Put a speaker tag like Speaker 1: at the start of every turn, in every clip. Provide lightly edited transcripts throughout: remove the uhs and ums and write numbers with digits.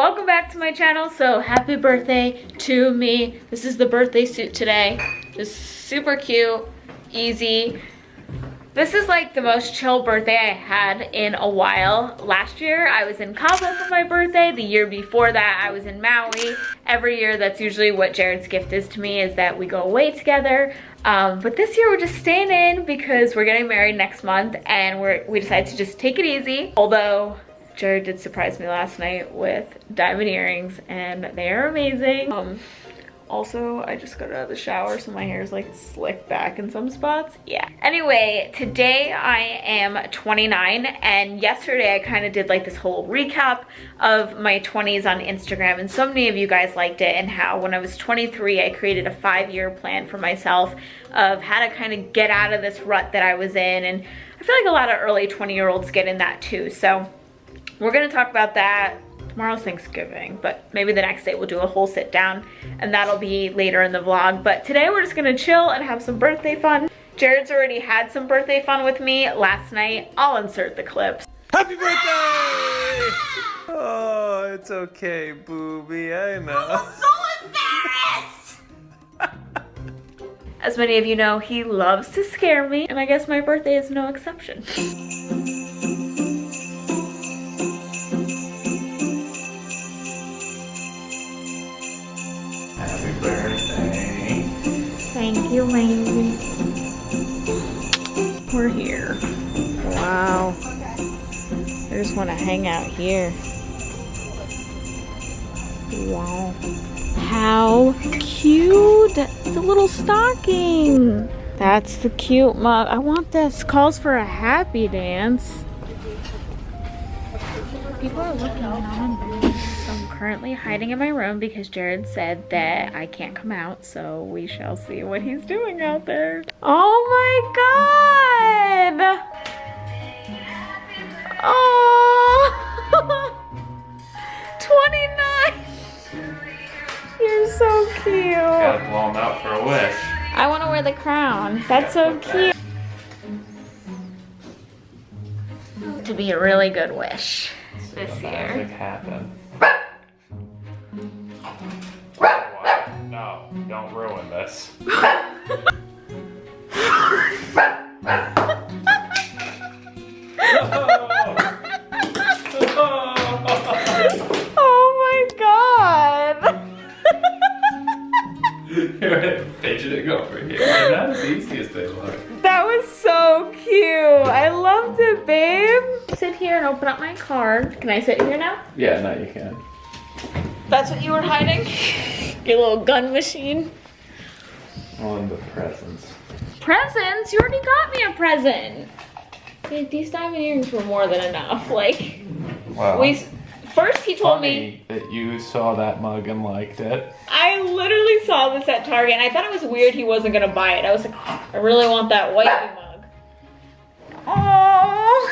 Speaker 1: welcome back to my channel. So happy birthday to me. This is the birthday suit today. Just super cute, easy. This is like the most chill birthday I had in a while. Last year I was in Cabo for my birthday. The year before that I was in Maui. Every year that's usually what Jared's gift is to me, is that we go away together. But this year we're just staying in because we're getting married next month, and we decided to just take it easy. Although Jared did surprise me last night with diamond earrings, and they are amazing. Also, I just got out of the shower, so my hair is like slicked back in some spots. Yeah. Anyway, today I am 29, and yesterday I kind of did like this whole recap of my 20s on Instagram, and so many of you guys liked it, and how when I was 23, I created a 5-year plan for myself of how to kind of get out of this rut that I was in, and I feel like a lot of early 20-year-olds get in that too. So we're gonna talk about that. Tomorrow's Thanksgiving, but maybe the next day we'll do a whole sit down, and that'll be later in the vlog. But today we're just gonna chill and have some birthday fun. Jared's already had some birthday fun with me last night. I'll insert the clips.
Speaker 2: Happy birthday! Oh, it's okay, booby, I know.
Speaker 1: I'm so embarrassed! As many of you know, he loves to scare me, and I guess my birthday is no exception.
Speaker 2: Happy birthday.
Speaker 1: Thank you, baby. We're here. Wow. I just want to hang out here. Wow. How cute. The little stocking. That's the cute mug. I want this. Calls for a happy dance. People are looking and I'm embarrassed. I'm currently hiding in my room because Jared said that I can't come out, so we shall see what he's doing out there. Oh my god! Oh! 29! You're so cute.
Speaker 2: Gotta blow him out for a wish.
Speaker 1: I want to wear the crown. That's so cute. To be a really good wish this year.
Speaker 2: Magic happen. No, don't ruin this.
Speaker 1: Oh my god!
Speaker 2: You're fidgeting over here. They're not as easy as they look.
Speaker 1: That was so cute. I loved it, babe. Sit here and open up my card. Can I sit here now?
Speaker 2: Yeah, no, you can.
Speaker 1: That's what you were hiding? Your little gun machine.
Speaker 2: On the presents.
Speaker 1: Presents? You already got me a present. Dude, these diamond earrings were more than enough. Like,
Speaker 2: Wow.
Speaker 1: First he told me
Speaker 2: that you saw that mug and liked it.
Speaker 1: I literally saw this at Target, and I thought it was weird he wasn't gonna buy it. I was like, I really want that wifey mug. Oh.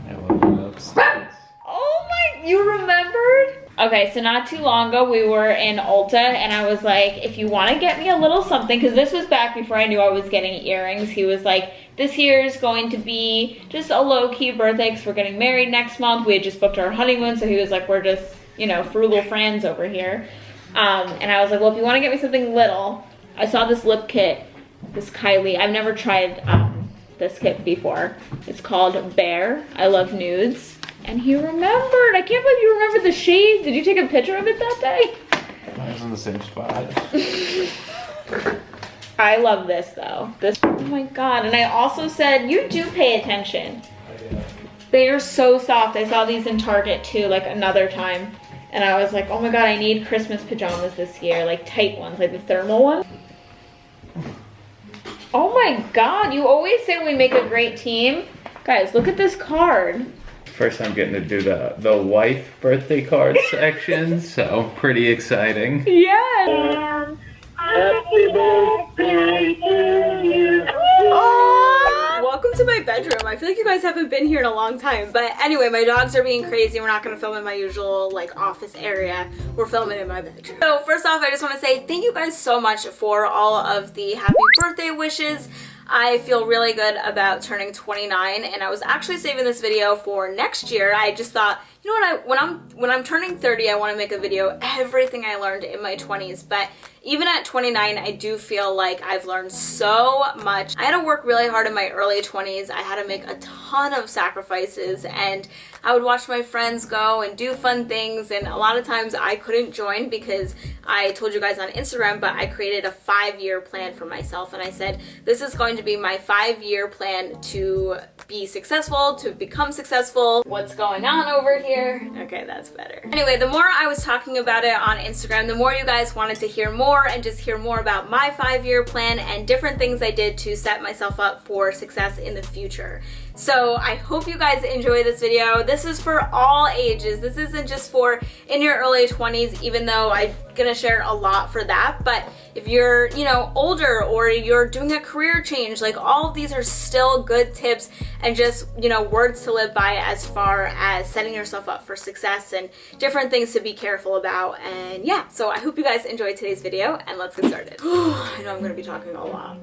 Speaker 2: It wasn't upstairs.
Speaker 1: Oh my, you remembered? Okay, so not too long ago, we were in Ulta, and I was like, if you want to get me a little something, because this was back before I knew I was getting earrings, he was like, this year is going to be just a low-key birthday because we're getting married next month. We had just booked our honeymoon, so he was like, we're just, you know, frugal friends over here. And I was like, well, if you want to get me something little, I saw this lip kit, this Kylie. I've never tried this kit before. It's called Bear. I love nudes. And he remembered. I can't believe you remembered the shade. Did you take a picture of it that day?
Speaker 2: I was in the same spot.
Speaker 1: I love this though. This, oh my god. And I also said, you do pay attention. They are so soft. I saw these in Target too, like another time. And I was like, oh my god, I need Christmas pajamas this year. Like tight ones, like the thermal ones. Oh my god, you always say we make a great team. Guys, look at this card.
Speaker 2: First time getting to do the wife birthday card section, so pretty exciting.
Speaker 1: Yeah.
Speaker 3: Happy birthday to you.
Speaker 4: Welcome to my bedroom. I feel like you guys haven't been here in a long time. But anyway, my dogs are being crazy. We're not going to film in my usual like office area. We're filming in my bedroom. So first off, I just want to say thank you guys so much for all of the happy birthday wishes. I feel really good about turning 29, and I was actually saving this video for next year. I just thought, You know what, when I'm turning 30, I want to make a video everything I learned in my 20s, but even at 29, I do feel like I've learned so much. I had to work really hard in my early 20s. I had to make a ton of sacrifices, and I would watch my friends go and do fun things, and a lot of times I couldn't join because I told you guys on Instagram, but I created a 5-year plan for myself, and I said, this is going to be my 5-year plan to be successful, to become successful. What's going on over here? Okay, that's better. Anyway, the more I was talking about it on Instagram, the more you guys wanted to hear more and just hear more about my 5-year plan and different things I did to set myself up for success in the future. So I hope you guys enjoy this video. This is for all ages. This isn't just for in your early 20s, even though I'm gonna share a lot for that. But if you're, you know, older or you're doing a career change, like all of these are still good tips and just, you know, words to live by as far as setting yourself up for success and different things to be careful about. And yeah, so I hope you guys enjoyed today's video, and let's get started. I know I'm gonna be talking a lot.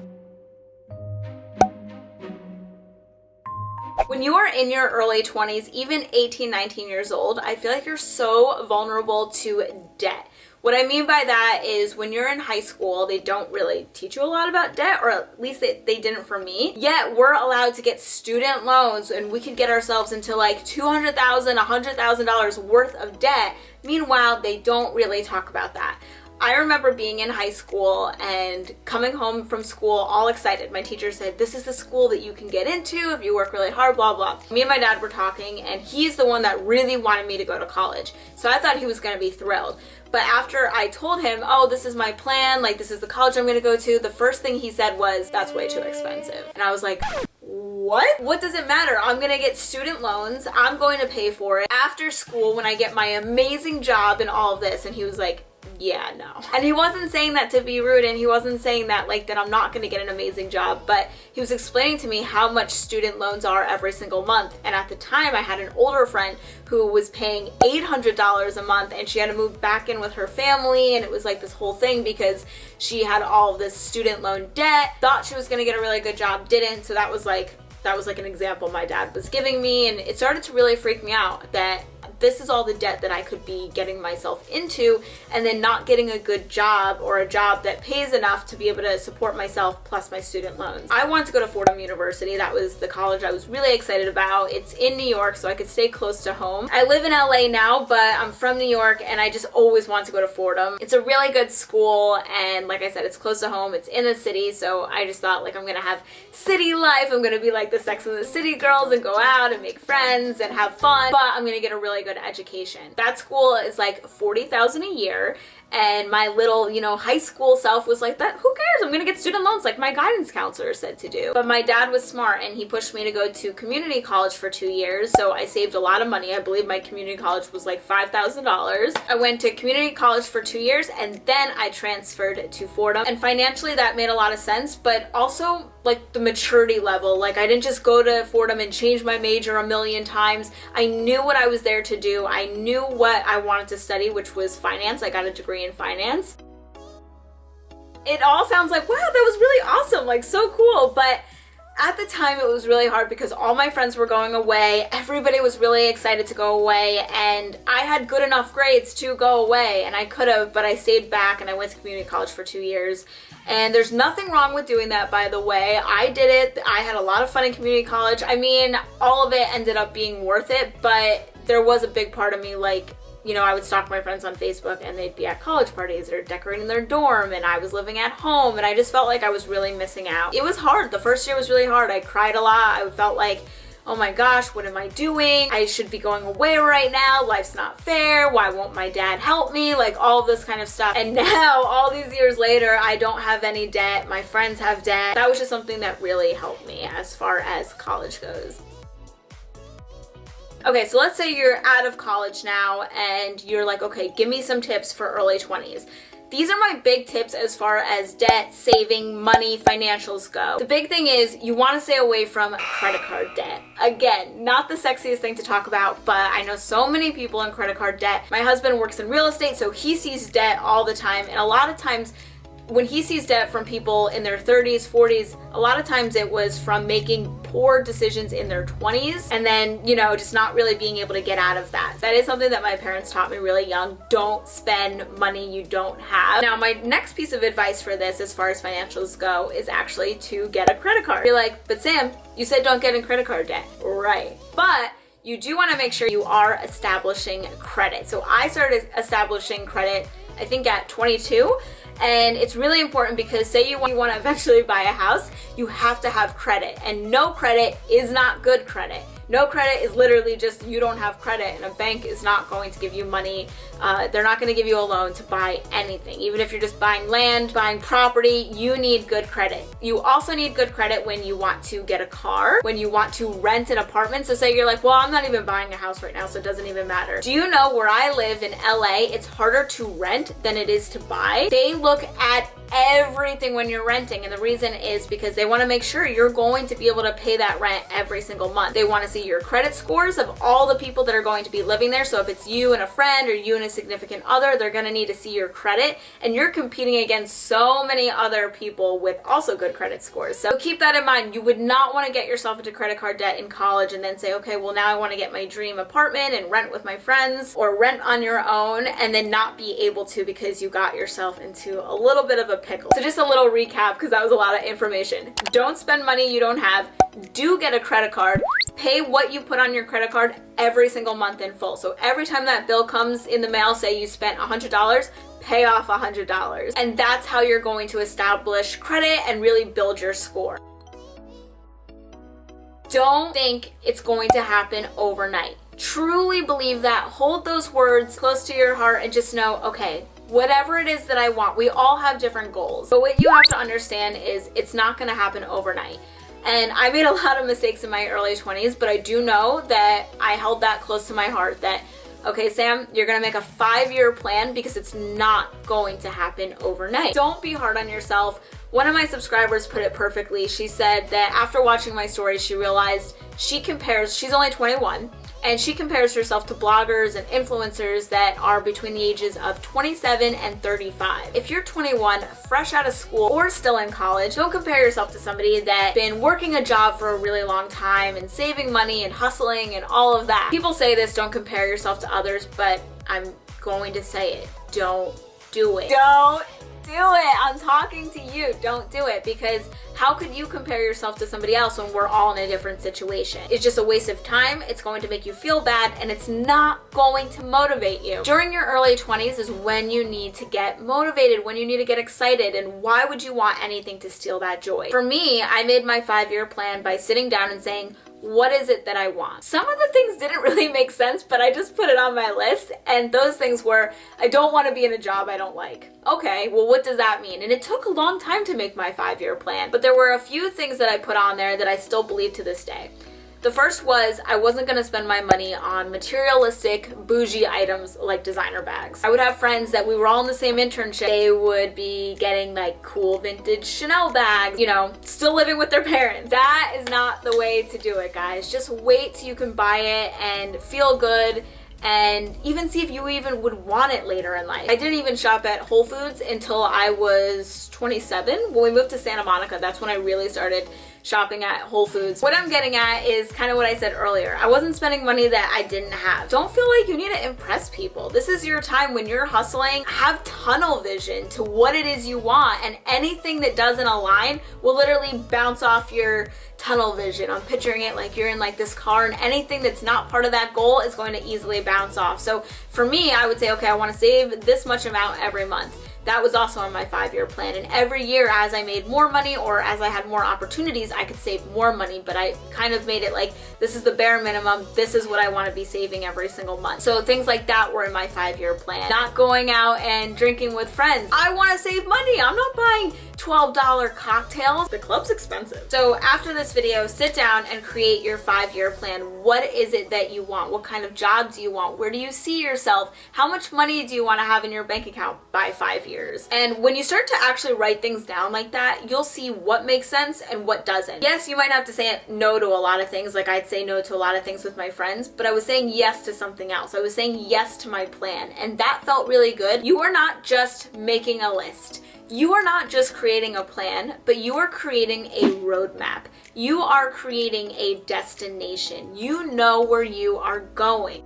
Speaker 4: When you are in your early 20s, even 18, 19 years old, I feel like you're so vulnerable to debt. What I mean by that is when you're in high school, they don't really teach you a lot about debt, or at least they didn't for me. Yet we're allowed to get student loans, and we could get ourselves into like $200,000, $100,000 worth of debt. Meanwhile, they don't really talk about that. I remember being in high school and coming home from school all excited. My teacher said, this is the school that you can get into if you work really hard, blah, blah. Me and my dad were talking, and he's the one that really wanted me to go to college. So I thought he was gonna be thrilled. But after I told him, oh, this is my plan, like this is the college I'm gonna go to, the first thing he said was, that's way too expensive. And I was like, what? What does it matter? I'm gonna get student loans, I'm going to pay for it after school when I get my amazing job and all of this. And he was like, yeah, no. And he wasn't saying that to be rude, and he wasn't saying that like that I'm not gonna get an amazing job, but he was explaining to me how much student loans are every single month. And at the time I had an older friend who was paying $800 a month, and she had to move back in with her family, and it was like this whole thing because she had all of this student loan debt, thought she was gonna get a really good job, didn't. So that was like an example my dad was giving me, and it started to really freak me out that this is all the debt that I could be getting myself into, and then not getting a good job or a job that pays enough to be able to support myself plus my student loans. I wanted to go to Fordham University. That was the college I was really excited about. It's in New York, so I could stay close to home. I live in LA now, but I'm from New York, and I just always wanted to go to Fordham. It's a really good school, and like I said, it's close to home. It's in the city, so I just thought like I'm gonna have city life. I'm gonna be like the Sex and the City girls and go out and make friends and have fun, but I'm gonna get a really good education. That school is like $40,000 a year, and my little, you know, high school self was like, that, who cares? I'm gonna get student loans like my guidance counselor said to do. But my dad was smart, and he pushed me to go to community college for 2 years, so I saved a lot of money. I believe my community college was like $5,000. I went to community college for 2 years, and then I transferred to Fordham, and financially that made a lot of sense, but also like the maturity level. Like I didn't just go to Fordham and change my major a million times. I knew what I was there to do. I knew what I wanted to study, which was finance. I got a degree in finance. It all sounds like, wow, that was really awesome, like so cool, but at the time it was really hard because all my friends were going away, everybody was really excited to go away, and I had good enough grades to go away, and I could have, but I stayed back and I went to community college for 2 years. And there's nothing wrong with doing that, by the way. I did it. I had a lot of fun in community college. I mean, all of it ended up being worth it, but there was a big part of me, like, you know, I would stalk my friends on Facebook, and they'd be at college parties or decorating their dorm, and I was living at home, and I just felt like I was really missing out. It was hard. The first year was really hard. I cried a lot. I felt like, oh my gosh, what am I doing? I should be going away right now. Life's not fair. Why won't my dad help me? Like all of this kind of stuff. And now, all these years later, I don't have any debt. My friends have debt. That was just something that really helped me as far as college goes. Okay, so let's say you're out of college now and you're like, okay, give me some tips for early 20s. These are my big tips as far as debt, saving, money, financials go. The big thing is you want to stay away from credit card debt. Again, not the sexiest thing to talk about, but I know so many people in credit card debt. My husband works in real estate, so he sees debt all the time, and a lot of times when he sees debt from people in their 30s, 40s, a lot of times it was from making poor decisions in their 20s and then, you know, just not really being able to get out of that. That is something that my parents taught me really young. Don't spend money you don't have. Now, my next piece of advice for this, as far as financials go, is actually to get a credit card. You're like, but Sam, you said don't get in credit card debt. Right. But you do want to make sure you are establishing credit. So I started establishing credit, I think at 22. And it's really important because say you want to eventually buy a house, you have to have credit. And no credit is not good credit. No credit is literally just you don't have credit, and a bank is not going to give you money. They're not going to give you a loan to buy anything. Even if you're just buying land, buying property, you need good credit. You also need good credit when you want to get a car, when you want to rent an apartment. So say you're like, well, I'm not even buying a house right now, so it doesn't even matter. Do you know where I live in LA, it's harder to rent than it is to buy? They look at everything when you're renting, and the reason is because they want to make sure you're going to be able to pay that rent every single month. They want to see your credit scores of all the people that are going to be living there. So if it's you and a friend or you and a significant other, they're going to need to see your credit, and you're competing against so many other people with also good credit scores. So keep that in mind. You would not want to get yourself into credit card debt in college and then say, okay, well now I want to get my dream apartment and rent with my friends or rent on your own, and then not be able to because you got yourself into a little bit of a pickle. So just a little recap, because that was a lot of information. Don't spend money you don't have. Do get a credit card. Pay what you put on your credit card every single month in full. So every time that bill comes in the mail, say you spent $100, pay off $100. And that's how you're going to establish credit and really build your score. Don't think it's going to happen overnight. Truly believe that. Hold those words close to your heart and just know, okay, whatever it is that I want, we all have different goals. But what you have to understand is it's not going to happen overnight. And I made a lot of mistakes in my early 20s, but I do know that I held that close to my heart that, okay, Sam, you're going to make a 5-year plan because it's not going to happen overnight. Don't be hard on yourself. One of my subscribers put it perfectly. She said that after watching my story, she realized she's only 21, and she compares herself to bloggers and influencers that are between the ages of 27 and 35. If you're 21, fresh out of school or still in college, don't compare yourself to somebody that's been working a job for a really long time and saving money and hustling and all of that. People say this, don't compare yourself to others, but I'm going to say it. Don't do it. Don't do it. I'm talking to you. Don't do it, because how could you compare yourself to somebody else when we're all in a different situation? It's just a waste of time. It's going to make you feel bad, and it's not going to motivate you. During your early 20s is when you need to get motivated, when you need to get excited, and why would you want anything to steal that joy? For me, I made my 5-year plan by sitting down and saying, what is it that I want? Some of the things didn't really make sense, but I just put it on my list, and those things were, I don't want to be in a job I don't like. Okay, well, what does that mean? And it took a long time to make my 5-year plan, but there were a few things that I put on there that I still believe to this day. The first was I wasn't going to spend my money on materialistic, bougie items like designer bags. I would have friends that we were all in the same internship. They would be getting like cool vintage Chanel bags, you know, still living with their parents. That is not the way to do it, guys. Just wait till you can buy it and feel good, and even see if you even would want it later in life. I didn't even shop at Whole Foods until I was 27. When we moved to Santa Monica, that's when I really started shopping at Whole Foods. What I'm getting at is kind of what I said earlier. I wasn't spending money that I didn't have. Don't feel like you need to impress people. This is your time when you're hustling. Have tunnel vision to what it is you want, and anything that doesn't align will literally bounce off your tunnel vision. I'm picturing it like you're in like this car, and anything that's not part of that goal is going to easily bounce off. So for me, I would say, okay, I want to save this much amount every month. That was also on my 5-year plan, and every year as I made more money or as I had more opportunities, I could save more money, but I kind of made it like, this is the bare minimum, this is what I want to be saving every single month. So things like that were in my 5-year plan. Not going out and drinking with friends. I want to save money. I'm not buying $12 cocktails. The club's expensive. So after this video, sit down and create your 5-year plan. What is it that you want? What kind of job do you want? Where do you see yourself? How much money do you want to have in your bank account by 5 years? And when you start to actually write things down like that, you'll see what makes sense and what doesn't. Yes, you might have to say no to a lot of things. Like I'd say no to a lot of things with my friends, but I was saying yes to something else. I was saying yes to my plan, and that felt really good. You are not just making a list. You are not just creating a plan, but you are creating a roadmap. You are creating a destination. You know where you are going.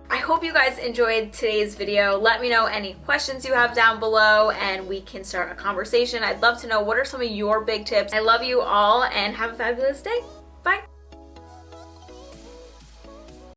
Speaker 4: I hope you guys enjoyed today's video. Let me know any questions you have down below and we can start a conversation. I'd love to know what are some of your big tips. I love you all and have a fabulous day. Bye.